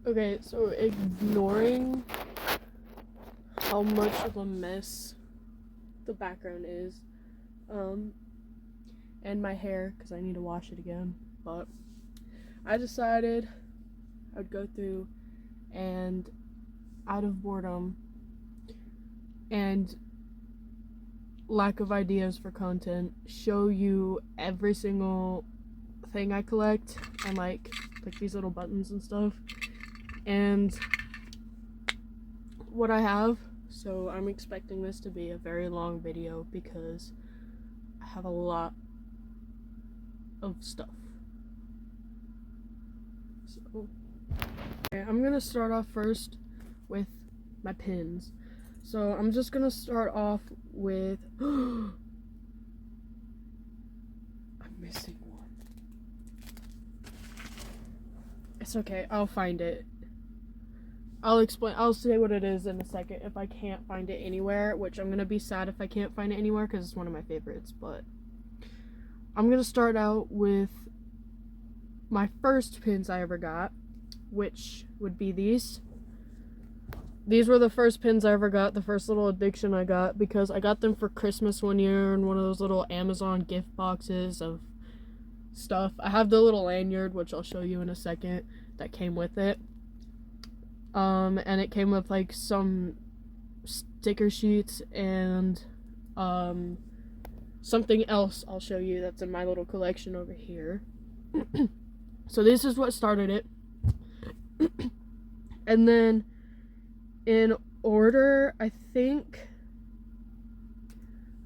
Okay, so ignoring how much of a mess the background is, and my hair, because I need to wash it again, but I decided I'd go through and, out of boredom and lack of ideas for content, show you every single thing I collect, and like these little buttons and stuff, and what I have. So I'm expecting this to be a very long video because I have a lot of stuff. So okay, I'm gonna start off first with my pins. So I'm just gonna start off with I'm missing one. It's okay, I'll find it. I'll say what it is in a second if I can't find it anywhere, which I'm gonna be sad if I can't find it anywhere because it's one of my favorites, but I'm gonna start out with my first pins I ever got, which would be these. These were the first pins I ever got, the first little addiction I got, because I got them for Christmas one year in one of those little Amazon gift boxes of stuff. I have the little lanyard, which I'll show you in a second, that came with it. And it came with like some sticker sheets and something else I'll show you that's in my little collection over here. So this is what started it. And then in order, I think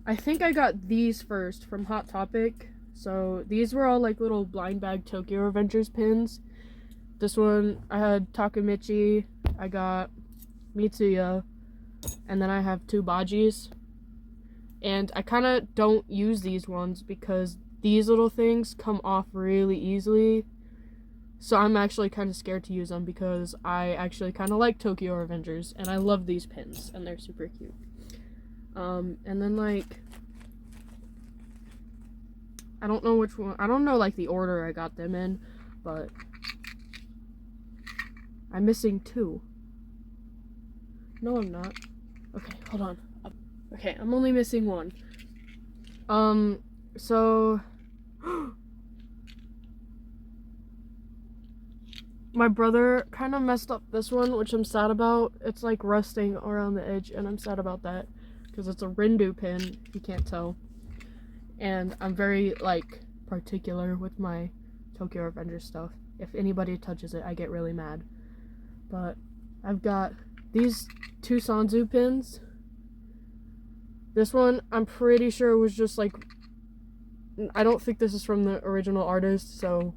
I got these first from Hot Topic. So these were all like little blind bag Tokyo Revengers pins. This one I had Takamichi, I got Mitsuya, and then I have two Bajis. And I kind of don't use these ones because these little things come off really easily. So I'm actually kind of scared to use them because I actually kind of like Tokyo Revengers and I love these pins and they're super cute. And then like, I don't know which one, I don't know like the order I got them in, but I'm missing two. No, I'm not. Okay, hold on. Okay, I'm only missing one. So my brother kind of messed up this one, which I'm sad about. It's like rusting around the edge, and I'm sad about that because it's a Rindu pin, if you can't tell. And I'm very like particular with my Tokyo Revengers stuff. If anybody touches it, I get really mad. But I've got these two Sanzu pins. This one, I'm pretty sure was just like, I don't think this is from the original artist, so,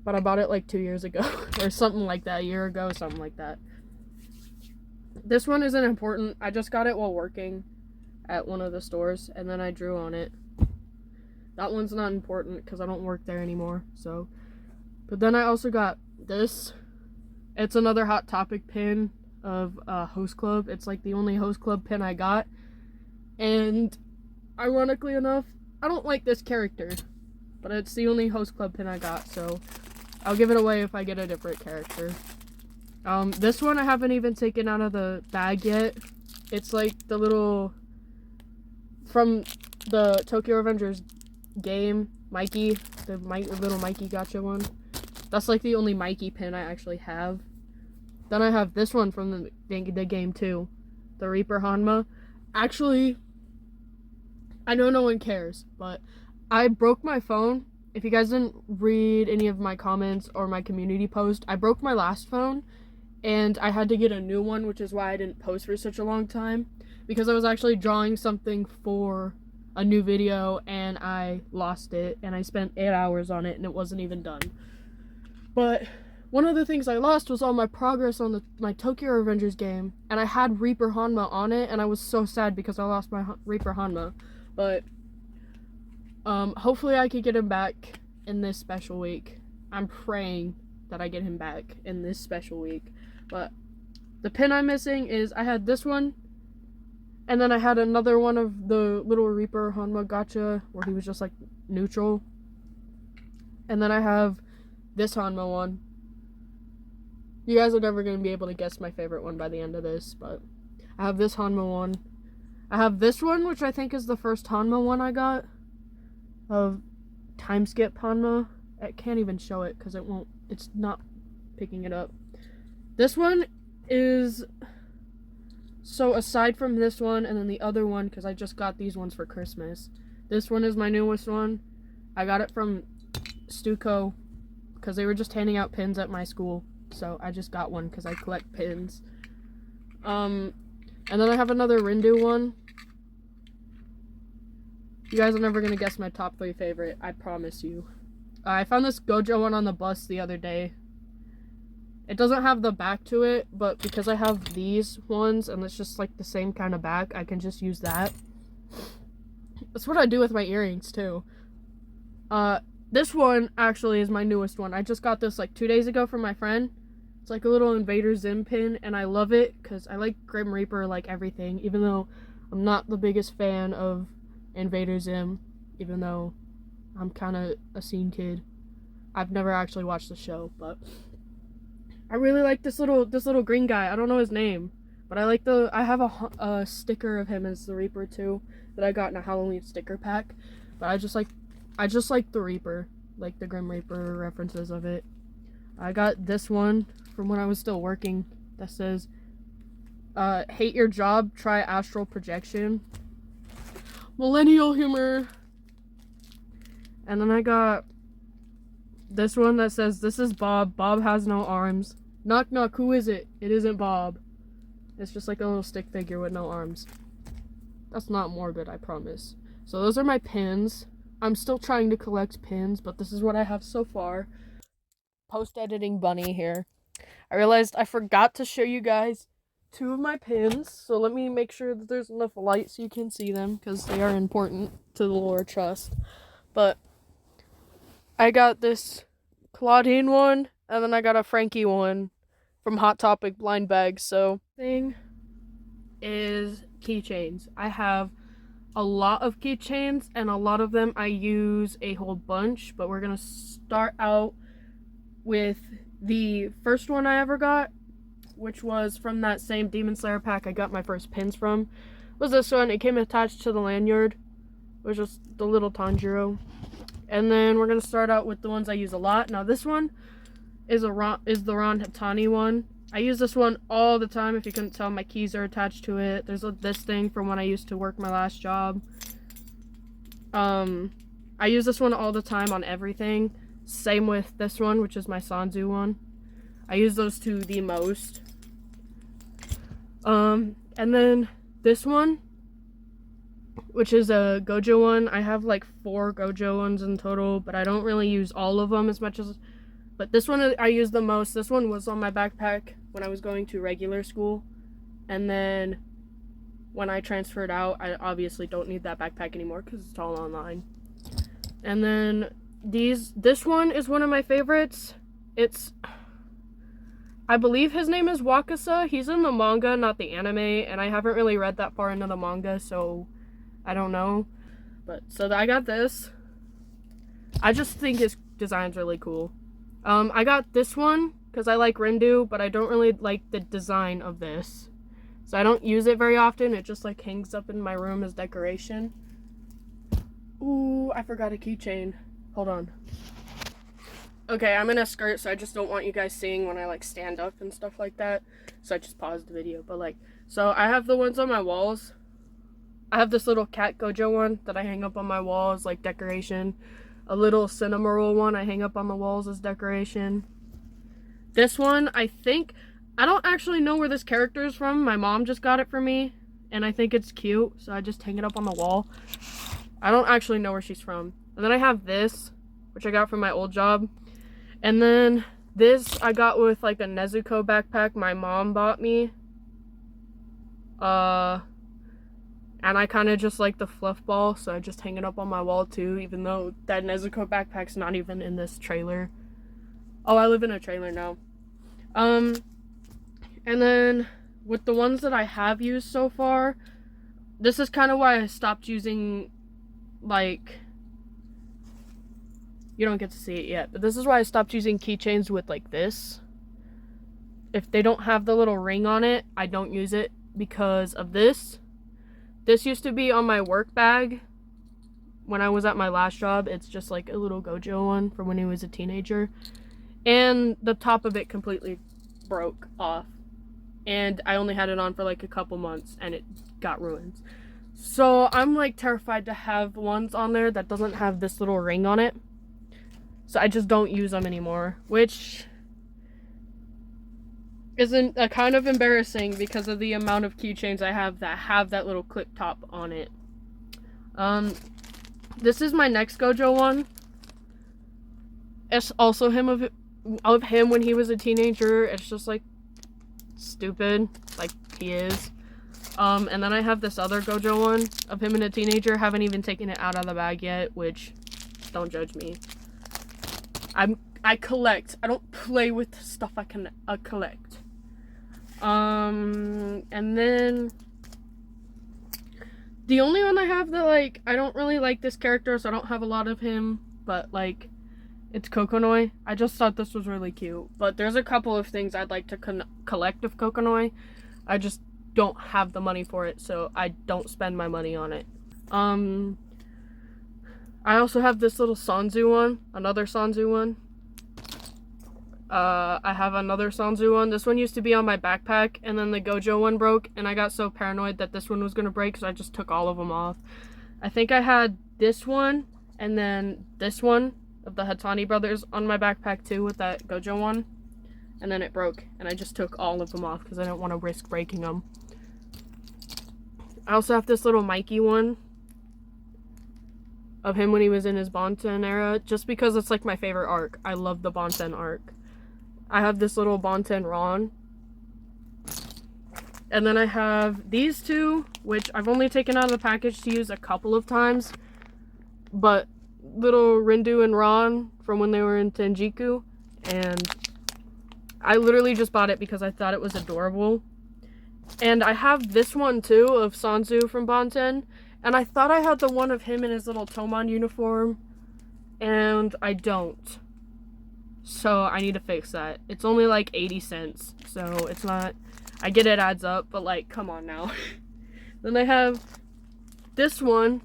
but I bought it like 2 years ago, or something like that, a year ago, something like that. This one isn't important, I just got it while working at one of the stores, and then I drew on it. That one's not important, because I don't work there anymore, so. But then I also got this. It's another Hot Topic pin of Host Club. It's like the only Host Club pin I got. And ironically enough, I don't like this character, but it's the only Host Club pin I got, so I'll give it away if I get a different character. This one I haven't even taken out of the bag yet. It's like the little, from the Tokyo Revengers game, Mikey, the little Mikey gotcha one. That's like the only Mikey pin I actually have. Then I have this one from the game too, the Reaper Hanma. Actually, I know no one cares, but I broke my phone. If you guys didn't read any of my comments or my community post, I broke my last phone and I had to get a new one, which is why I didn't post for such a long time, because I was actually drawing something for a new video and I lost it and I spent 8 hours on it and it wasn't even done. But one of the things I lost was all my progress on my Tokyo Revengers game, and I had Reaper Hanma on it, and I was so sad because I lost my Reaper Hanma. But hopefully I could get him back in this special week. I'm praying that I get him back in this special week. But the pin I'm missing is I had this one, and then I had another one of the little Reaper Hanma gacha where he was just like neutral. And then I have this Hanma one. You guys are never going to be able to guess my favorite one by the end of this, but I have this Hanma one. I have this one, which I think is the first Hanma one I got. Of time skip Hanma. I can't even show it because it's not picking it up. This one is, so aside from this one and then the other one, because I just got these ones for Christmas. This one is my newest one. I got it from Stuco because they were just handing out pins at my school. So I just got one because I collect pins. And then I have another Rindu one. You guys are never going to guess my top 3 favorite, I promise you. I found this Gojo one on the bus the other day. It doesn't have the back to it, but because I have these ones and it's just like the same kind of back, I can just use that. That's what I do with my earrings too. This one actually is my newest one. I just got this like 2 days ago from my friend. It's like a little Invader Zim pin, and I love it because I like Grim Reaper like everything, even though I'm not the biggest fan of Invader Zim, even though I'm kind of a scene kid. I've never actually watched the show, but I really like this little green guy. I don't know his name, but I have a sticker of him as the Reaper too that I got in a Halloween sticker pack. But I just like the Reaper, like the Grim Reaper references of it. I got this one from when I was still working that says, hate your job, try astral projection. Millennial humor. And then I got this one that says, this is Bob. Bob has no arms. Knock knock, who is it? It isn't Bob. It's just like a little stick figure with no arms. That's not morbid, I promise. So those are my pins. I'm still trying to collect pins, but this is what I have so far. Post-editing bunny here. I realized I forgot to show you guys 2 of my pins, so let me make sure that there's enough light so you can see them, because they are important to the lore trust. But I got this Claudine one, and then I got a Frankie one from Hot Topic blind bag. So thing is keychains. I have a lot of keychains, and a lot of them I use a whole bunch, but we're gonna start out with the first one I ever got, which was from that same Demon Slayer pack I got my first pins from. Was this one. It came attached to the lanyard. It was just the little Tanjiro. And then we're gonna start out with the ones I use a lot. Now this one is the Ron Hitani one. I use this one all the time. If you couldn't tell, my keys are attached to it. There's this thing from when I used to work my last job. I use this one all the time on everything. Same with this one, which is my Sanzu one. I use those 2 the most. And then this one, which is a Gojo one. I have like 4 Gojo ones in total, but I don't really use all of them as much as... But this one I use the most. This one was on my backpack when I was going to regular school. And then when I transferred out, I obviously don't need that backpack anymore because it's all online. And then this one is one of my favorites. I believe his name is Wakasa. He's in the manga, not the anime, and I haven't really read that far into the manga, so I don't know. But so I got this. I just think his design's really cool. I got this one because I like Rindu, but I don't really like the design of this. So I don't use it very often. It just like hangs up in my room as decoration. Ooh, I forgot a keychain. Hold on. Okay, I'm in a skirt, so I just don't want you guys seeing when I like stand up and stuff like that. So I just paused the video. But like, so I have the ones on my walls. I have this little cat Gojo one that I hang up on my walls like decoration. A little Cinnamoroll one I hang up on the walls as decoration. This one, I don't actually know where this character is from. My mom just got it for me, and I think it's cute, so I just hang it up on the wall. I don't actually know where she's from. And then I have this, which I got from my old job. And then this I got with like a Nezuko backpack my mom bought me. And I kind of just like the fluff ball, so I just hang it up on my wall too, even though that Nezuko backpack's not even in this trailer. Oh, I live in a trailer now. And then with the ones that I have used so far, this is kind of why I stopped using, like, you don't get to see it yet, but this is why I stopped using keychains with like this. if they don't have the little ring on it, I don't use it because of this. This used to be on my work bag when I was at my last job. It's just like a little Gojo one from when he was a teenager. And the top of it completely broke off. And I only had it on for like a couple months and it got ruined. So I'm like terrified to have ones on there that doesn't have this little ring on it. So I just don't use them anymore, which isn't kind of embarrassing because of the amount of keychains I have that little clip top on it. This is my next Gojo one. It's also of him when he was a teenager. It's just like stupid, like he is. And then I have this other Gojo one of him and a teenager. Haven't even taken it out of the bag yet, which, don't judge me. I collect. I don't play with stuff I can collect. And then the only one I have that, like, I don't really like this character, so I don't have a lot of him, but, like, it's Kokonoi. I just thought this was really cute. But there's a couple of things I'd like to collect of Kokonoi. I just don't have the money for it, so I don't spend my money on it. I also have this little Sanzu one, another Sanzu one. I have another Sanzu one. This one used to be on my backpack, and then the Gojo one broke, and I got so paranoid that this one was gonna break, so I just took all of them off. I think I had this one, and then this one of the Hatani brothers on my backpack too, with that Gojo one. And then it broke, and I just took all of them off because I didn't want to risk breaking them. I also have this little Mikey one of him when he was in his Bonten era, just because it's like my favorite arc. I love the Bonten arc. I have this little Bonten Ron. And then I have these two, which I've only taken out of the package to use a couple of times. But little Rindu and Ron from when they were in Tenjiku. And I literally just bought it because I thought it was adorable. And I have this one too of Sanzu from Bonten. And I thought I had the one of him in his little Tomon uniform. And I don't. So I need to fix that. It's only like 80 cents. So it's not... I get it adds up, but like, come on now. Then I have this one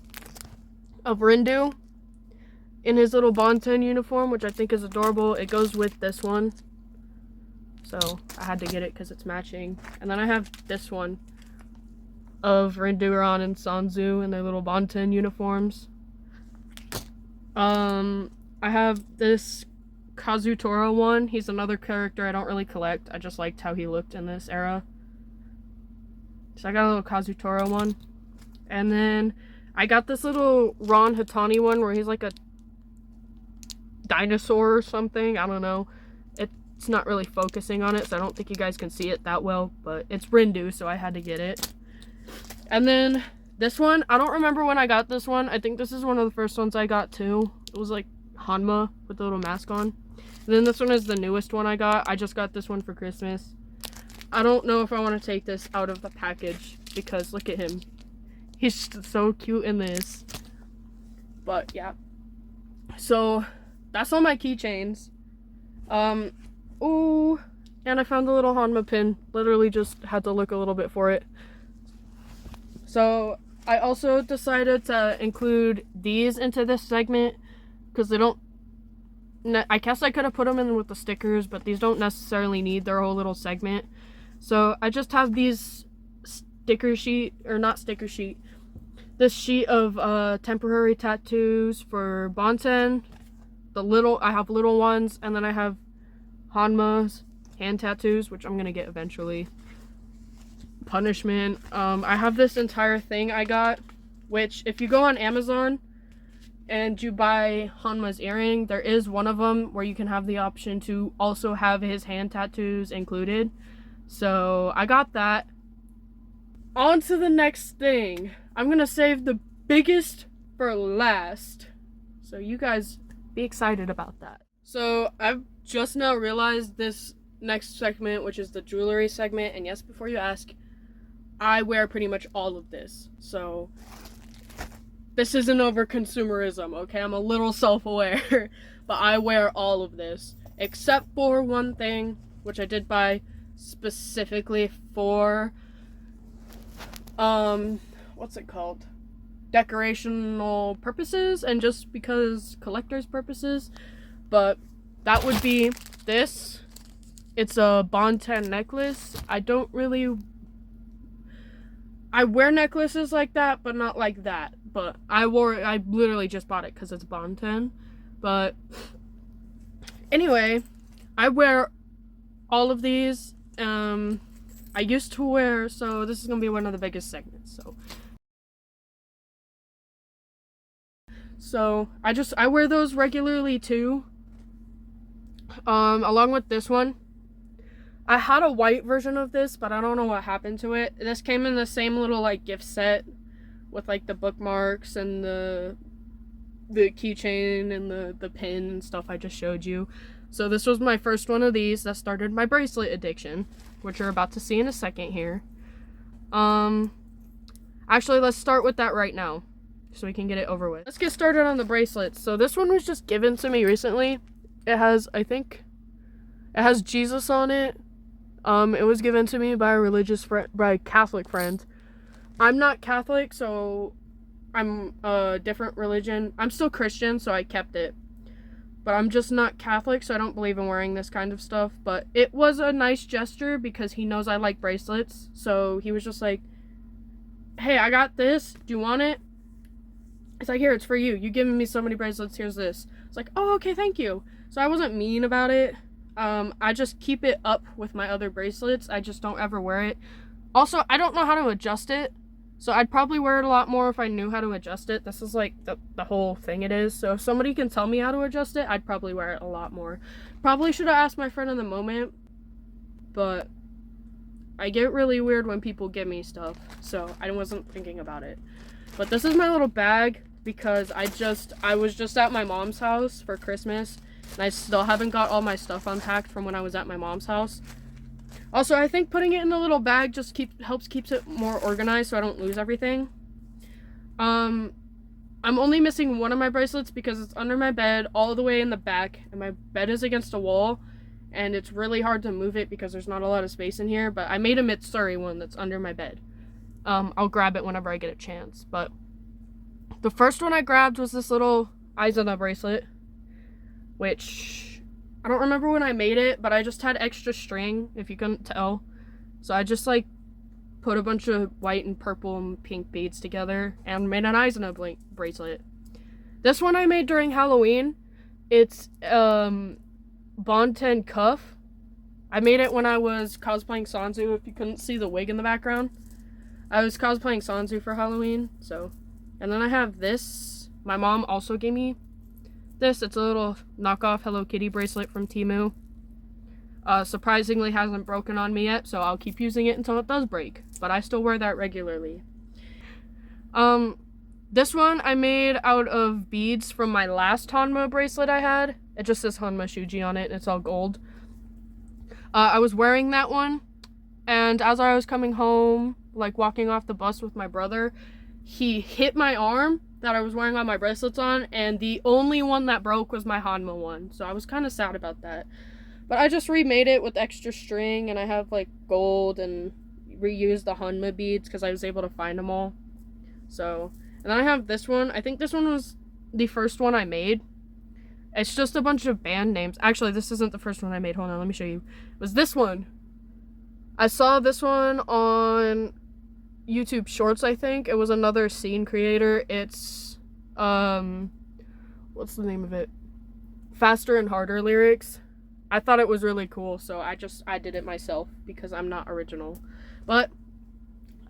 of Rindu in his little Bonten uniform, which I think is adorable. It goes with this one. So I had to get it because it's matching. And then I have this one of Rindu, Ron, and Sanzu in their little Bonten uniforms. I have this Kazutora one. He's another character I don't really collect. I just liked how he looked in this era. So I got a little Kazutora one. And then I got this little Ron Hatani one where he's like a dinosaur or something. I don't know. It's not really focusing on it, so I don't think you guys can see it that well. But it's Rindu, so I had to get it. And then this one, I don't remember when I got this one. I think this is one of the first ones I got too. It was like Hanma with the little mask on. And then this one is the newest one I got. I just got this one for Christmas. I don't know if I want to take this out of the package because look at him. He's so cute in this. But yeah. So that's all my keychains. Ooh, and I found the little Hanma pin. Literally just had to look a little bit for it. So I also decided to include these into this segment because they don't... I guess I could have put them in with the stickers, but these don't necessarily need their whole little segment. So I just have these sticker sheet, or not sticker sheet, this sheet of temporary tattoos for Bonten. I have little ones, and then I have Hanma's hand tattoos, which I'm gonna get eventually. Punishment. I have this entire thing I got, which if you go on Amazon and you buy Hanma's earring, there is one of them where you can have the option to also have his hand tattoos included. So I got that. On to the next thing. I'm gonna save the biggest for last. So you guys be excited about that. So I've just now realized this next segment, which is the jewelry segment, and yes, before you ask, I wear pretty much all of this. So this isn't over consumerism, okay? I'm a little self-aware, but I wear all of this except for one thing, which I did buy specifically for what's it called? Decorational purposes and just because collector's purposes. But that would be this. It's a Bond 10 necklace. I wear necklaces like that, but not like that. But I literally just bought it because it's Bond 10. But anyway, I wear all of these. I used to wear, so this is gonna be one of the biggest segments. So I wear those regularly too. Along with this one. I had a white version of this, but I don't know what happened to it. This came in the same little like gift set with like the bookmarks and the keychain and the pin and stuff I just showed you. So this was my first one of these that started my bracelet addiction, which you're about to see in a second here. Actually, let's start with that right now so we can get it over with. Let's get started on the bracelets. So this one was just given to me recently. It has, I think, it has Jesus on it. It was given to me by a Catholic friend. I'm not Catholic, so I'm a different religion. I'm still Christian, so I kept it. But I'm just not Catholic, so I don't believe in wearing this kind of stuff. But it was a nice gesture because he knows I like bracelets. So he was just like, hey, I got this. Do you want it? It's like, here, it's for you. You've given me so many bracelets. Here's this. It's like, oh, okay, thank you. So I wasn't mean about it. I just keep it up with my other bracelets. I just don't ever wear it. Also, I don't know how to adjust it. So I'd probably wear it a lot more if I knew how to adjust it. This is like the whole thing it is. So if somebody can tell me how to adjust it, I'd probably wear it a lot more. Probably should have asked my friend in the moment. But I get really weird when people give me stuff. So I wasn't thinking about it. But this is my little bag because I was just at my mom's house for Christmas. And I still haven't got all my stuff unpacked from when I was at my mom's house. Also, I think putting it in a little bag just keeps it more organized so I don't lose everything. I'm only missing one of my bracelets because it's under my bed all the way in the back. And my bed is against a wall. And it's really hard to move it because there's not a lot of space in here. But I made a Mitsuri one that's under my bed. I'll grab it whenever I get a chance. But the first one I grabbed was this little Aizana bracelet. Which, I don't remember when I made it, but I just had extra string, if you couldn't tell. So I just, like, put a bunch of white and purple and pink beads together and made an Aizana bracelet. This one I made during Halloween. It's, Bond 10 cuff. I made it when I was cosplaying Sanzu, if you couldn't see the wig in the background. I was cosplaying Sanzu for Halloween, so. And then I have this. My mom also gave me this. It's a little knockoff Hello Kitty bracelet from Temu. Surprisingly hasn't broken on me yet, so I'll keep using it until it does break. But I still wear that regularly. This one I made out of beads from my last Hanma bracelet I had. It just says Hanma Shuji on it, and it's all gold. I was wearing that one, and as I was coming home, like walking off the bus with my brother, he hit my arm that I was wearing all my bracelets on, and the only one that broke was my Hanma one, so I was kind of sad about that. But I just remade it with extra string, and I have like gold and reused the Hanma beads because I was able to find them all. So, and then I have this one. I think this one was the first one I made. It's just a bunch of band names. Actually, this isn't the first one I made. Hold on, let me show you. It was this one. I saw this one on YouTube Shorts, I think. It was another scene creator. It's, what's the name of it? Faster and Harder Lyrics. I thought it was really cool, so I did it myself because I'm not original. But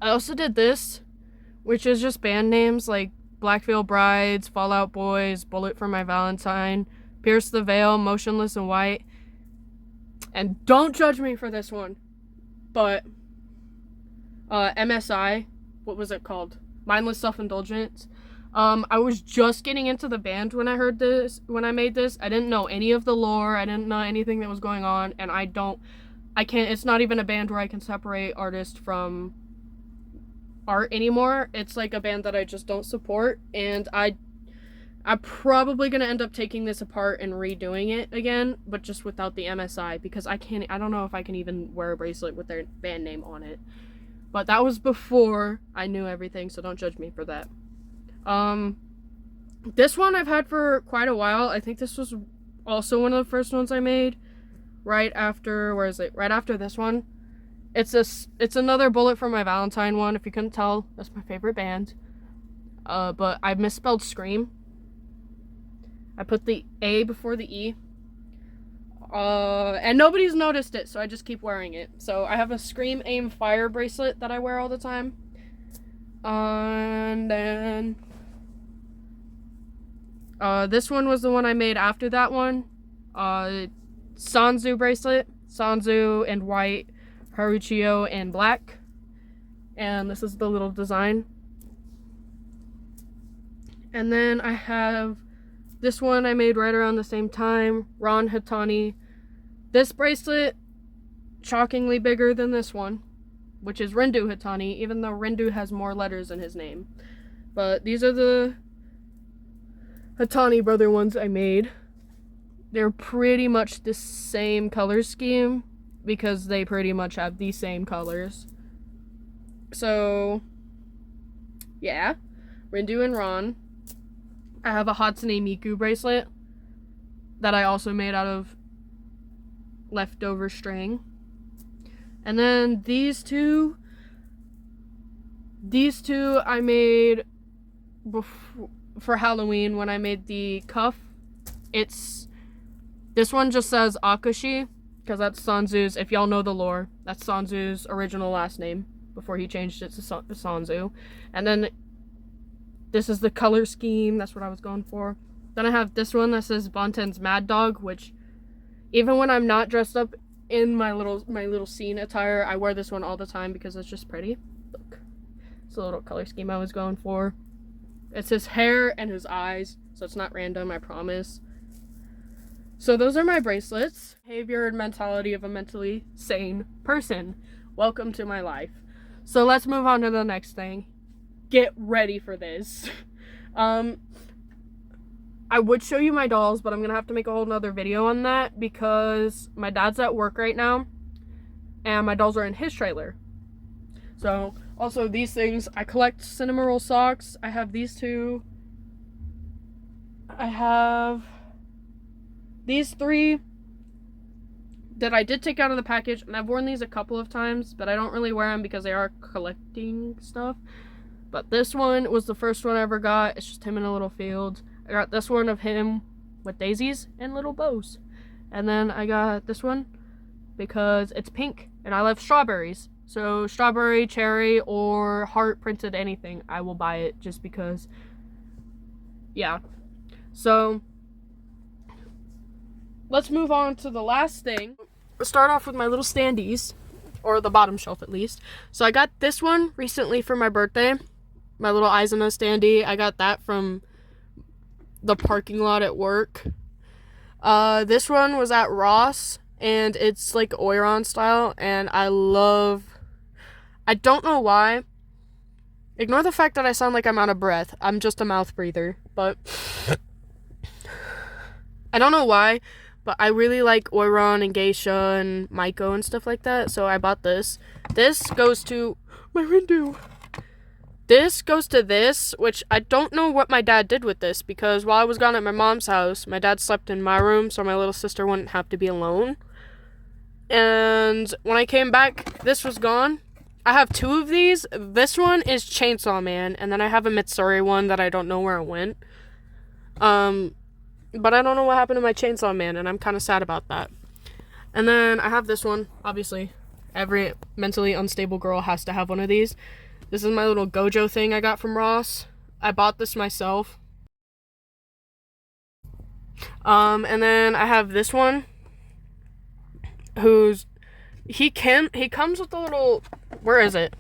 I also did this, which is just band names like Black Veil Brides, Fall Out Boys, Bullet for My Valentine, Pierce the Veil, Motionless in White. And don't judge me for this one, but MSI, what was it called? Mindless Self-Indulgence. I was just getting into the band when I made this. I didn't know any of the lore. I didn't know anything that was going on, and it's not even a band where I can separate artist from art anymore. It's like a band that I just don't support, and I'm probably going to end up taking this apart and redoing it again, but just without the MSI, because I don't know if I can even wear a bracelet with their band name on it. But that was before I knew everything, so don't judge me for that. This one I've had for quite a while. I think this was also one of the first ones I made right after, where is it? Right after this one. It's another bullet from my Valentine one. If you couldn't tell, that's my favorite band. But I misspelled Scream. I put the A before the E. And nobody's noticed it, so I just keep wearing it. So I have a Scream Aim Fire bracelet that I wear all the time. And then this one was the one I made after that one. Sanzu bracelet. Sanzu in white, Haruchio in black. And this is the little design. And then I have this one I made right around the same time, Ron Hitani. This bracelet, shockingly bigger than this one, which is Rindu Hitani, even though Rindu has more letters in his name. But these are the Hitani brother ones I made. They're pretty much the same color scheme, because they pretty much have the same colors. So, yeah, Rindu and Ron. I have a Hatsune Miku bracelet that I also made out of leftover string. And then these two I made for Halloween when I made the cuff. This one just says Akashi, because that's Sanzu's, if y'all know the lore, that's Sanzu's original last name before he changed it to Sanzu. And then this is the color scheme. That's what I was going for. Then I have this one that says Bonten's Mad Dog, which even when I'm not dressed up in my little scene attire, I wear this one all the time because it's just pretty. Look. It's a little color scheme I was going for. It's his hair and his eyes, so it's not random, I promise. So those are my bracelets. Behavior and mentality of a mentally sane person. Welcome to my life. So let's move on to the next thing. Get ready for this. I would show you my dolls, but I'm gonna have to make a whole nother video on that because my dad's at work right now and my dolls are in his trailer. So also these things, I collect Cinema Roll socks. I have these two. I have these three that I did take out of the package, and I've worn these a couple of times, but I don't really wear them because they are collecting stuff. But this one was the first one I ever got. It's just him in a little field. I got this one of him with daisies and little bows. And then I got this one because it's pink and I love strawberries. So strawberry, cherry, or heart printed anything, I will buy it just because, yeah. So let's move on to the last thing. We'll start off with my little standees, or the bottom shelf at least. So I got this one recently for my birthday. My little Eisena standee. I got that from the parking lot at work. This one was at Ross, and it's like Oiron style, and I don't know why. Ignore the fact that I sound like I'm out of breath. I'm just a mouth breather, but I don't know why, but I really like Oiron and Geisha and Maiko and stuff like that, so I bought this. This goes to my Rindu. This goes to this, which I don't know what my dad did with this, because while I was gone at my mom's house, my dad slept in my room so my little sister wouldn't have to be alone. And when I came back, this was gone. I have two of these. This one is Chainsaw Man, and then I have a Mitsuri one that I don't know where it went. But I don't know what happened to my Chainsaw Man, and I'm kind of sad about that. And then I have this one. Obviously, every mentally unstable girl has to have one of these. This is my little Gojo thing I got from Ross. I bought this myself. And then I have this one, he comes with a little, where is it?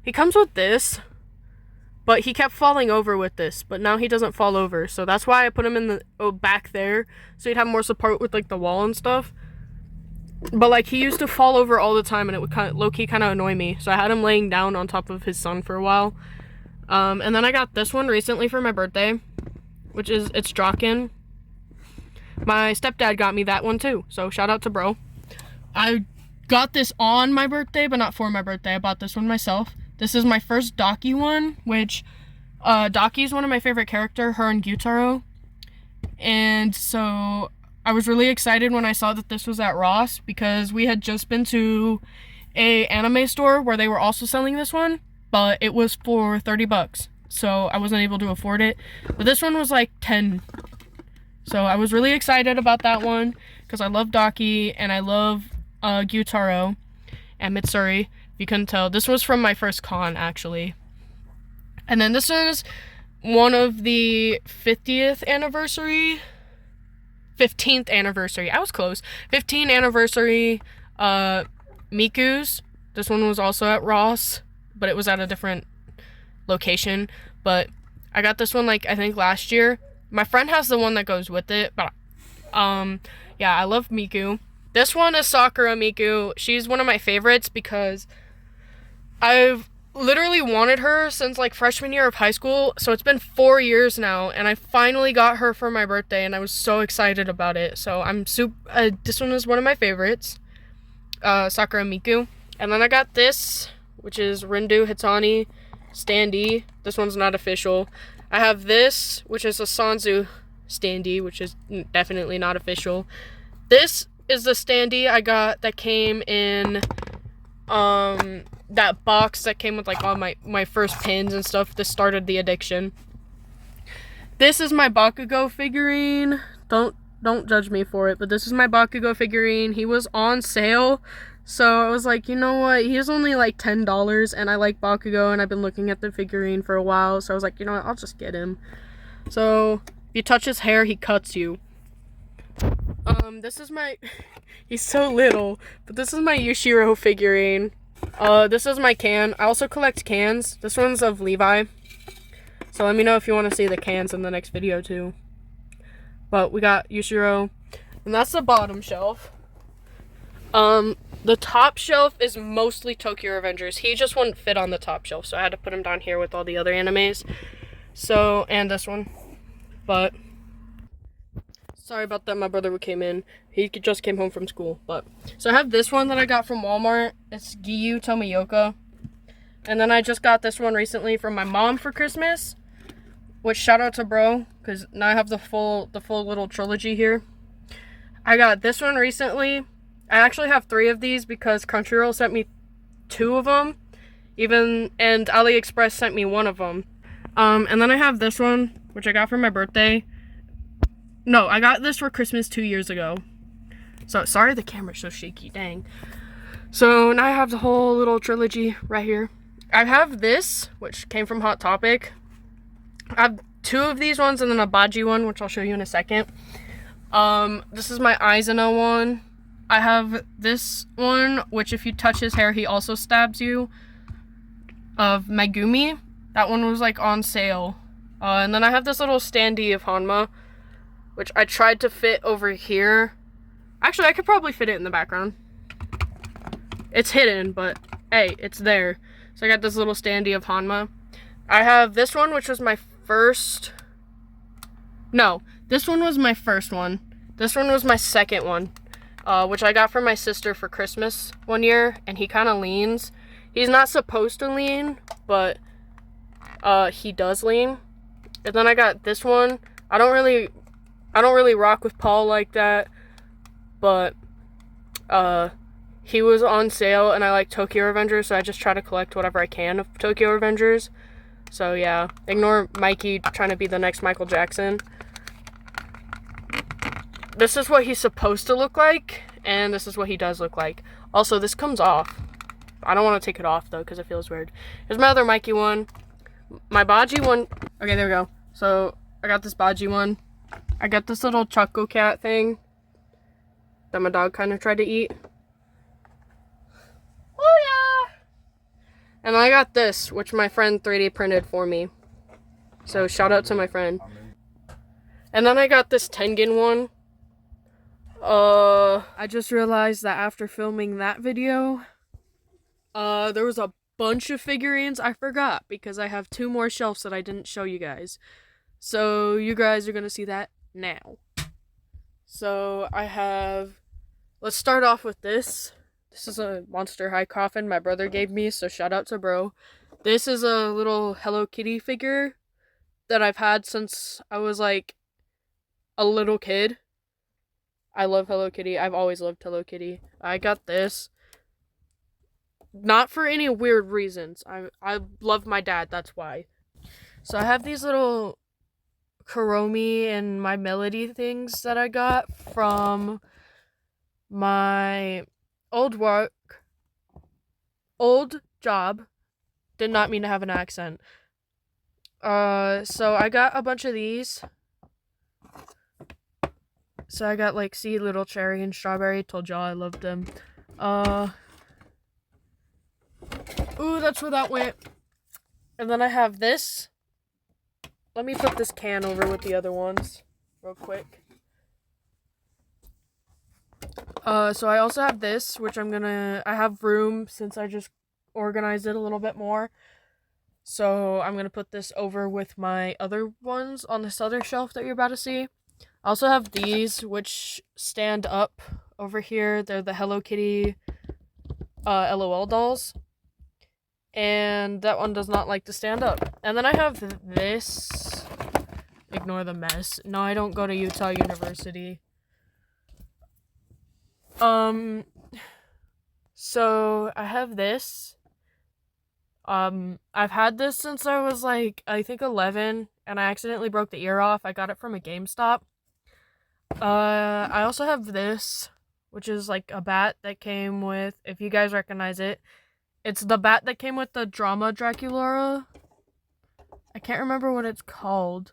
He comes with this, but he kept falling over with this, but now he doesn't fall over, so that's why I put him in the back there, so he'd have more support with like the wall and stuff. But like, he used to fall over all the time, and it would kind of low-key kind of annoy me, so I had him laying down on top of his son for a while. And then I got this one recently for my birthday. which is it's Draken. My stepdad got me that one too, so shout out to bro. I got this on my birthday, but not for my birthday. I bought this one myself. This is my first Daki one, which Daki is one of my favorite characters, her and Gyutaro. And so I was really excited when I saw that this was at Ross, because we had just been to a anime store where they were also selling this one, but it was for 30 bucks. So I wasn't able to afford it. But this one was like 10. So I was really excited about that one because I love Daki and I love Gyutaro and Mitsuri. If you couldn't tell, this was from my first con actually. And then this is one of the 15th anniversary. I was close. 15th anniversary Miku's. This one was also at Ross, but it was at a different location. But I got this one like I think last year. My friend has the one that goes with it, but yeah, I love Miku. This one is Sakura Miku. She's one of my favorites because I've literally wanted her since like freshman year of high school, so it's been 4 years now, and I finally got her for my birthday, and I was so excited about it. So I'm this one is one of my favorites, Sakura Miku. And then I got this, which is Rindu Hitani standee. This one's not official. I have this, which is a Sanzu standee, which is definitely not official. This is the standee I got that came in that box that came with like all my first pins and stuff. This started the addiction. This is my Bakugo figurine. Don't judge me for it, but this is my Bakugo figurine. He was on sale, so I was like, you know what? He is only like $10, and I like Bakugo, and I've been looking at the figurine for a while, so I was like, you know what? I'll just get him. So if you touch his hair, he cuts you. This is my, he's so little, but this is my Yushiro figurine. This is my can. I also collect cans. This one's of Levi. So let me know if you want to see the cans in the next video too. But we got Yushiro, and that's the bottom shelf. The top shelf is mostly Tokyo Revengers. He just wouldn't fit on the top shelf, so I had to put him down here with all the other animes. So, and this one. But sorry about that, my brother came in. He just came home from school. But so I have this one that I got from Walmart. It's Giyu Tomioka. And then I just got this one recently from my mom for Christmas. Which shout out to bro, because now I have the full little trilogy here. I got this one recently. I actually have 3 of these because Crunchyroll sent me 2 of them. And AliExpress sent me 1 of them. And then I have this one, which I got for my birthday. No, I got this for Christmas 2 years ago. So, sorry the camera's so shaky, dang. So, now I have the whole little trilogy right here. I have this, which came from Hot Topic. I have 2 of these ones and then a Baji one, which I'll show you in a second. This is my Aizen one. I have this one, which if you touch his hair, he also stabs you. Of Megumi. That one was like on sale. And then I have this little standee of Hanma, which I tried to fit over here. Actually, I could probably fit it in the background. It's hidden, but hey, it's there. So I got this little standee of Hanma. I have this one, which was my first. No, this one was my first one. This one was my second one, which I got from my sister for Christmas one year, and he kind of leans. He's not supposed to lean, but he does lean. And then I got this one. I don't really rock with Paul like that, but he was on sale, and I like Tokyo Revengers, so I just try to collect whatever I can of Tokyo Revengers. So yeah, ignore Mikey trying to be the next Michael Jackson. This is what he's supposed to look like, and this is what he does look like. Also, this comes off. I don't want to take it off, though, because it feels weird. Here's my other Mikey one. My Baji one. Okay, there we go. So, I got this Baji one. I got this little Choco Cat thing that my dog kind of tried to eat. Oh, yeah! And I got this, which my friend 3D printed for me. So, shout out to my friend. And then I got this Tengen one. I just realized that after filming that video, there was a bunch of figurines I forgot because I have 2 more shelves that I didn't show you guys. So you guys are gonna see that now. So I have, let's start off with this. This is a Monster High coffin my brother gave me, so shout out to bro. This is a little Hello Kitty figure that I've had since I was like a little kid. I love Hello Kitty. I've always loved Hello Kitty. I got this not for any weird reasons. I love my dad, that's why. So I have these little Kuromi and My Melody things that I got from my old job. Did not mean to have an accent. So I got a bunch of these. So I got like See Little Cherry and Strawberry. Told y'all I loved them. Ooh, that's where that went. And then I have this. Let me put this can over with the other ones real quick. So I also have this, which I have room since I just organized it a little bit more. So I'm gonna put this over with my other ones on this other shelf that you're about to see. I also have these, which stand up over here. They're the Hello Kitty LOL dolls. And that one does not like to stand up. And then I have this. Ignore the mess. No, I don't go to Utah University. So I have this. I've had this since I was like, I think 11, and I accidentally broke the ear off. I got it from a GameStop. I also have this, which is like a bat that came with, if you guys recognize it, it's the bat that came with the Drama Draculaura. I can't remember what it's called.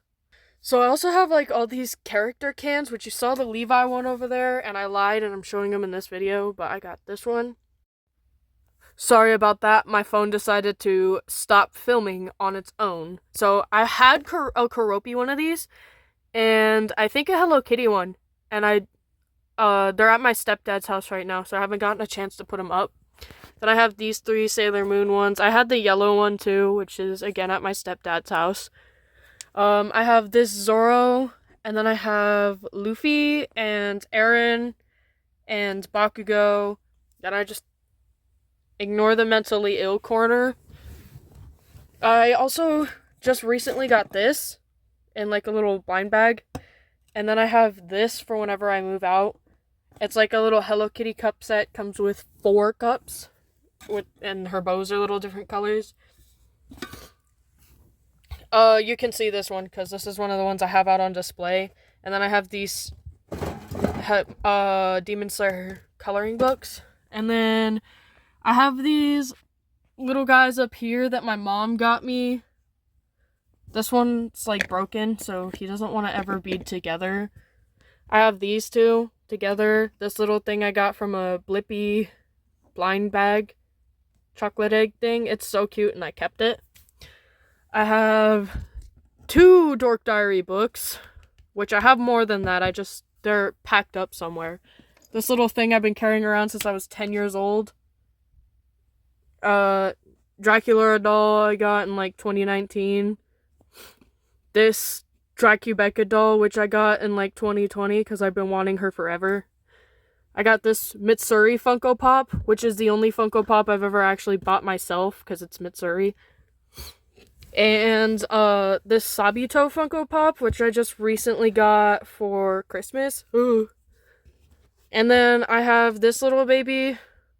So I also have like all these character cans, which you saw the Levi one over there, and I lied and I'm showing them in this video, but I got this one. Sorry about that, my phone decided to stop filming on its own. So I had a Karopi one of these, and I think a Hello Kitty one, and they're at my stepdad's house right now, so I haven't gotten a chance to put them up. Then I have these 3 Sailor Moon ones. I had the yellow one too, which is again at my stepdad's house. I have this Zoro, and then I have Luffy and Eren and Bakugo. Then I just ignore the mentally ill corner. I also just recently got this in like a little blind bag. And then I have this for whenever I move out. It's like a little Hello Kitty cup set. Comes with 4 cups. And her bows are little different colors. You can see this one because this is one of the ones I have out on display. And then I have these Demon Slayer coloring books. And then I have these little guys up here that my mom got me. This one's like broken, so he doesn't want to ever be together. I have these 2 together. This little thing I got from a Blippi blind bag chocolate egg thing. It's so cute and I kept it. I have 2 Dork Diary books, which I have more than that. They're packed up somewhere. This little thing I've been carrying around since I was 10 years old. Dracula doll I got in like 2019. This Dracubecca doll, which I got in like 2020 because I've been wanting her forever. I got this Mitsuri Funko Pop, which is the only Funko Pop I've ever actually bought myself because it's Mitsuri. And this Sabito Funko Pop, which I just recently got for Christmas. Ooh. And then I have this little baby,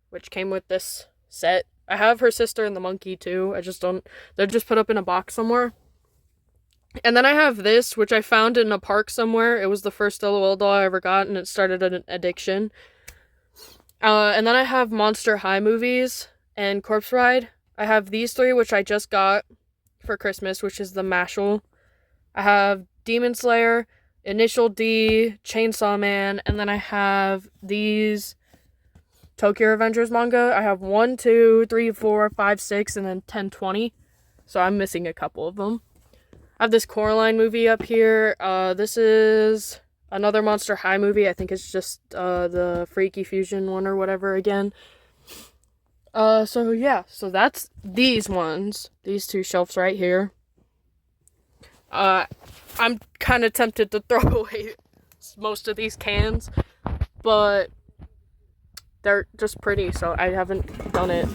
which came with this set. I have her sister and the monkey too. They're just put up in a box somewhere. And then I have this, which I found in a park somewhere. It was the first LOL doll I ever got, and it started an addiction. And then I have Monster High movies and Corpse Ride. I have these 3, which I just got for Christmas, which is the Mashal. I have Demon Slayer, Initial D, Chainsaw Man, and then I have these Tokyo Revengers manga. I have 1, 2, 3, 4, 5, 6, and then 10, 20. So I'm missing a couple of them. I have this Coraline movie up here. This is another Monster High movie. I think it's just the Freaky Fusion one or whatever again. So yeah. So that's these ones. These 2 shelves right here. I'm kind of tempted to throw away most of these cans, but they're just pretty, so I haven't done it.